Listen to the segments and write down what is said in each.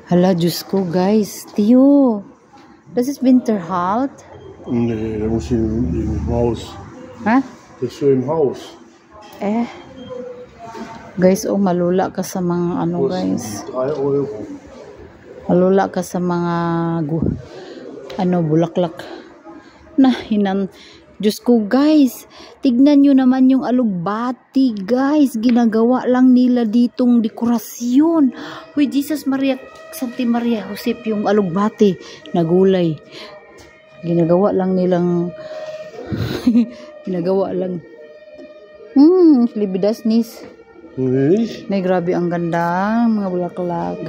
Hala, Diyos ko, guys. Tiyo, das ist Winterhalt? Nee, der muss im Haus. Ha? Das ist so im Haus. Guys, oh, malula ka sa mga ano, Kostet guys. 3 Euro. Malula ka sa mga bulaklak. Na, Diyos ko, guys. Tignan nyo naman yung alugbati, guys. Ginagawa lang nila ditong dekorasyon. Uy, Jesus Maria, Santi Maria Josep, yung alugbati na gulay. Ginagawa lang nilang ginagawa lang. Libidas nis. Nay, grabe ang ganda, mga bulaklak.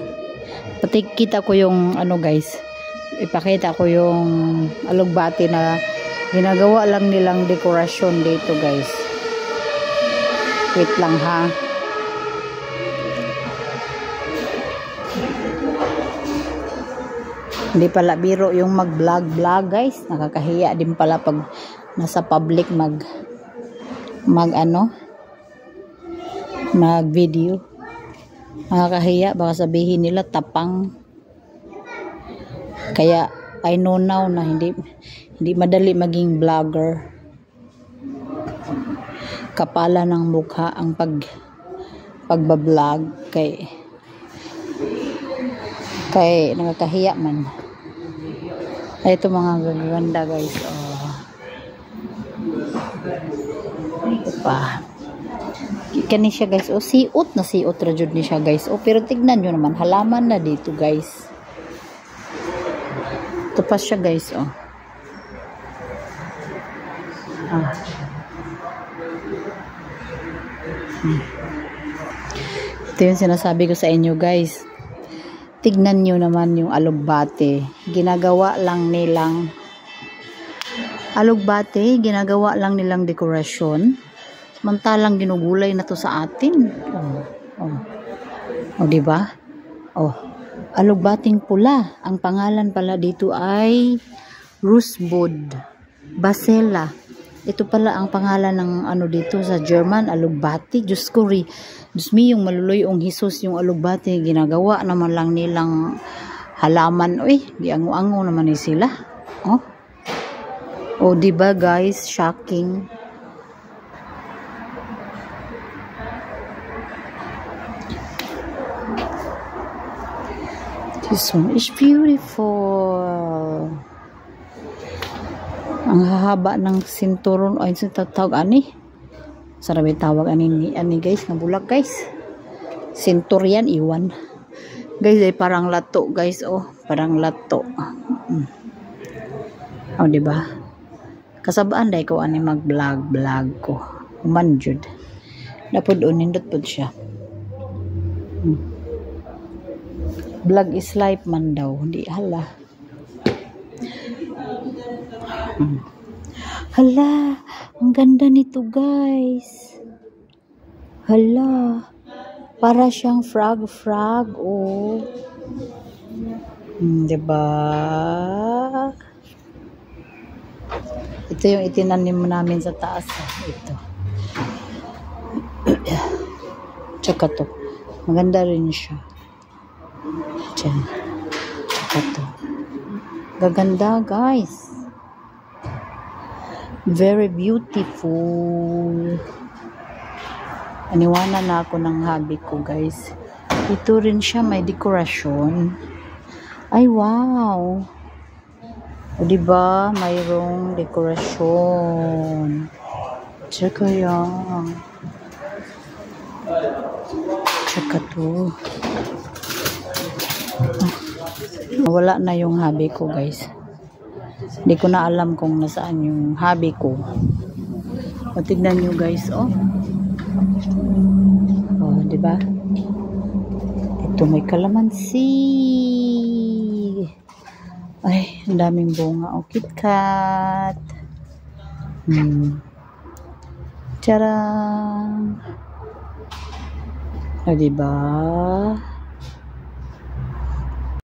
Pati kita ko yung ano, guys. Ipakita ko yung alugbati na ginagawa lang nilang dekorasyon dito, guys. Wait lang, ha. Hindi pala biro yung mag-vlog, guys. Nakakahiya din pala pag nasa public mag video. Nakakahiya, baka sabihin nila tapang. Kaya I know now na hindi madali maging vlogger. Kapala ng mukha ang pagbablog kay nakakahiya man. Ito mga gaganda, guys. Ito pa. Kani siya, guys. Siot ra jud ni siya, guys. Pero tignan nyo naman, halaman na dito, guys. Ito pa siya, guys. Ito yung sinasabi ko sa inyo, guys. Tignan nyo naman yung alugbate. Ginagawa lang nilang dekorasyon. Samantalang ginugulay na to sa atin. Diba? Alugbating pula. Ang pangalan pala dito ay Rosebud Basella. Ito pala ang pangalan ng dito sa German, alugbati. Diyos ko, Diyos mi, yung maluluyong Jesus, yung alugbati, ginagawa naman lang nilang halaman. Uy, di ango-ango naman sila. Diba, guys? Shocking. This one is beautiful. Ang hahaba ng sinturon. Ay, tawag ani. Sarabi tawag ani guys. Nga bulag, guys. Sinturian, iwan. Guys, ay parang lato, guys. Parang lato. Diba? Kasabaan dahil ko ani mag-vlog ko. Umanjud. Napod nindot po siya. Vlog is life man daw. Hindi, hala. Hala, ang ganda nito, guys. Hala, para siyang frog. Diba? Ito yung itinanim namin sa taas. Ito. Tsaka to. Maganda rin siya. Diyan. Tsaka to. Gaganda, guys. Very beautiful. Aniwanan na ako ng hobby ko, guys. Ito rin siya, may dekorasyon. Ay, wow. Diba? Mayroong dekorasyon. Tsaka yan. Tsaka to. Wala na yung hobby ko, guys. Hindi ko na alam kung nasaan yung hobby ko. Tignan nyo, guys, diba? Ito may kalamansi. Ay, ang daming bunga. KitKat. Tcharam. Diba?